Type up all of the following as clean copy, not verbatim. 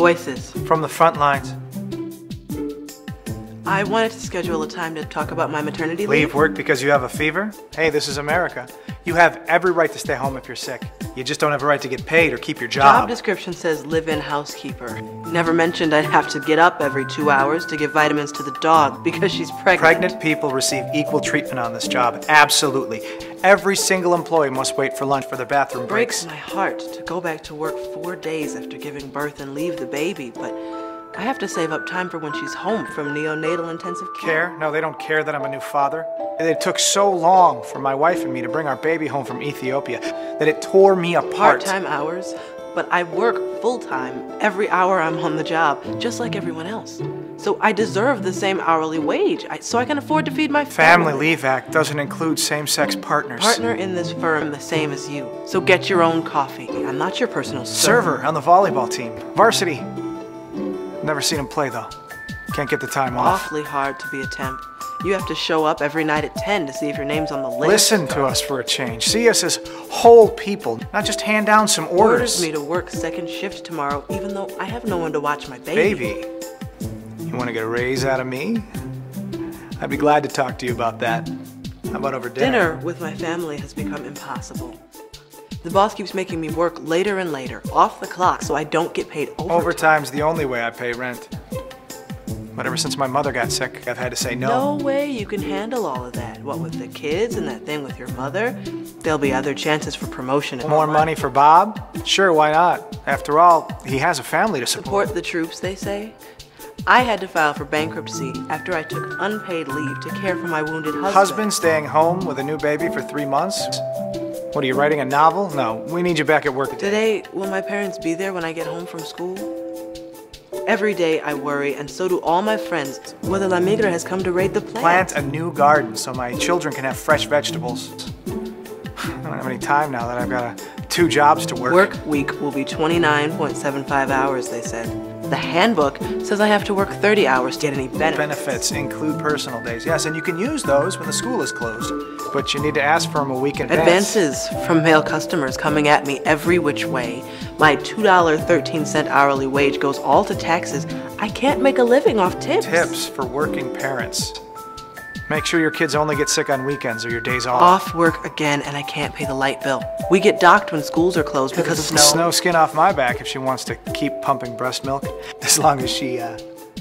Voices. From the front lines. I wanted to schedule a time to talk about my maternity leave. Leave work because you have a fever? Hey, this is America. You have every right to stay home if you're sick. You just don't have a right to get paid or keep your job. Job description says live-in housekeeper. Never mentioned I'd have to get up every 2 hours to give vitamins to the dog because she's pregnant. Pregnant people receive equal treatment on this job. Absolutely. Every single employee must wait for lunch for their bathroom breaks. Breaks my heart to go back to work 4 days after giving birth and leave the baby, but I have to save up time for when she's home from neonatal intensive care. Care? No, they don't care that I'm a new father. It took so long for my wife and me to bring our baby home from Ethiopia that it tore me apart. Part-time hours, but I work full-time every hour I'm on the job, just like everyone else. So I deserve the same hourly wage, so I can afford to feed my family. Family Leave Act doesn't include same-sex partners. Partner in this firm the same as you, so get your own coffee. I'm not your personal server on the volleyball team. Varsity. Never seen him play though. Can't get the time off. Awfully hard to be a temp. You have to show up every night at 10 to see if your name's on the list. Listen to us for a change. See us as whole people, not just hand down some orders. Orders me to work second shift tomorrow, even though I have no one to watch my baby. Baby? You want to get a raise out of me? I'd be glad to talk to you about that. How about over dinner? Dinner with my family has become impossible. The boss keeps making me work later and later, off the clock, so I don't get paid overtime. Overtime's the only way I pay rent. But ever since my mother got sick, I've had to say no. No way you can handle all of that. What with the kids and that thing with your mother? There'll be other chances for promotion. More money for Bob? Sure, why not? After all, he has a family to support. Support the troops, they say? I had to file for bankruptcy after I took unpaid leave to care for my wounded husband. Husband staying home with a new baby for 3 months? What, are you writing a novel? No, we need you back at work today. Will my parents be there when I get home from school? Every day I worry, and so do all my friends, whether La Migra has come to raid the plant. Plant a new garden so my children can have fresh vegetables. I don't have any time now that I've got 2 jobs to work. Work week will be 29.75 hours, they said. The handbook says I have to work 30 hours to get any benefits. Benefits include personal days, yes, and you can use those when the school is closed. But you need to ask for them a week in advance. Advances from male customers coming at me every which way. My $2.13 hourly wage goes all to taxes. I can't make a living off tips. Tips for working parents. Make sure your kids only get sick on weekends or your days off. Off work again, and I can't pay the light bill. We get docked when schools are closed because of snow. Snow skin off my back if she wants to keep pumping breast milk, as long as she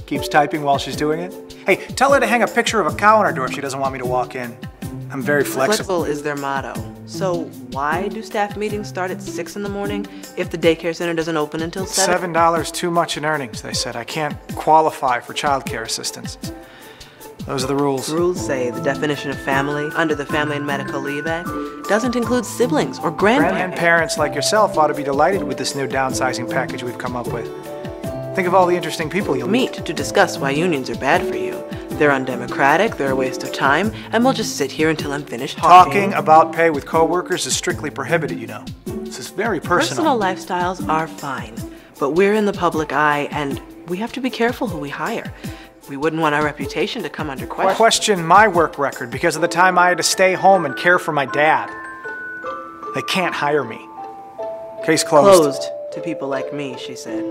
keeps typing while she's doing it. Hey, tell her to hang a picture of a cow on her door if she doesn't want me to walk in. I'm very flexible. Flexible is their motto. So why do staff meetings start at 6 in the morning if the daycare center doesn't open until 7? $7 too much in earnings, they said. I can't qualify for child care assistance. Those are the rules. Rules say the definition of family under the Family and Medical Leave Act doesn't include siblings or grandparents. Grandparents like yourself ought to be delighted with this new downsizing package we've come up with. Think of all the interesting people you'll meet to discuss why unions are bad for you. They're undemocratic, they're a waste of time, and we'll just sit here until I'm finished talking. Talking about pay with coworkers is strictly prohibited, you know. This is very personal. Personal lifestyles are fine, but we're in the public eye, and we have to be careful who we hire. We wouldn't want our reputation to come under question. Question my work record because of the time I had to stay home and care for my dad. They can't hire me. Case closed. Closed to people like me, she said.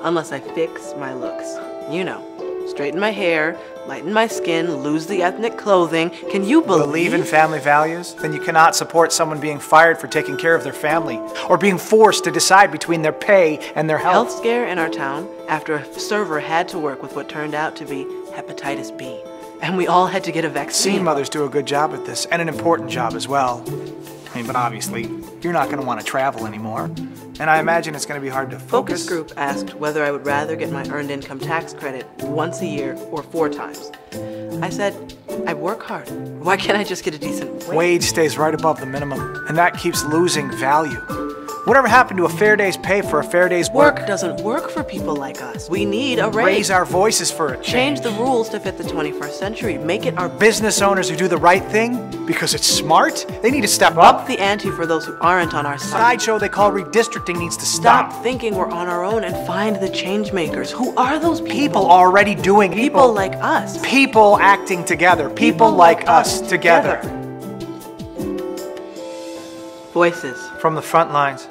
Unless I fix my looks. You know, straighten my hair, lighten my skin, lose the ethnic clothing. Can you believe in family values? Then you cannot support someone being fired for taking care of their family or being forced to decide between their pay and their health. Health scare in our town after a server had to work with what turned out to be hepatitis B. And we all had to get a vaccine. Seen mothers do a good job at this, and an important job as well. I mean, but obviously, you're not going to want to travel anymore. And I imagine it's going to be hard to focus. Focus group asked whether I would rather get my earned income tax credit once a year or 4 times. I said, I work hard. Why can't I just get a decent wage? Wage stays right above the minimum, and that keeps losing value. Whatever happened to a fair day's pay for a fair day's work? Work doesn't work for people like us. We need a raise. Raise our voices for a change. Change the rules to fit the 21st century. Make it our business owners who do the right thing because it's smart. They need to step up the ante for those who aren't on our side. Sideshow they call redistricting needs to stop. Stop thinking we're on our own and find the change makers. Who are those people? People already doing it. People like us. People acting together. People like us together. Voices. From the front lines.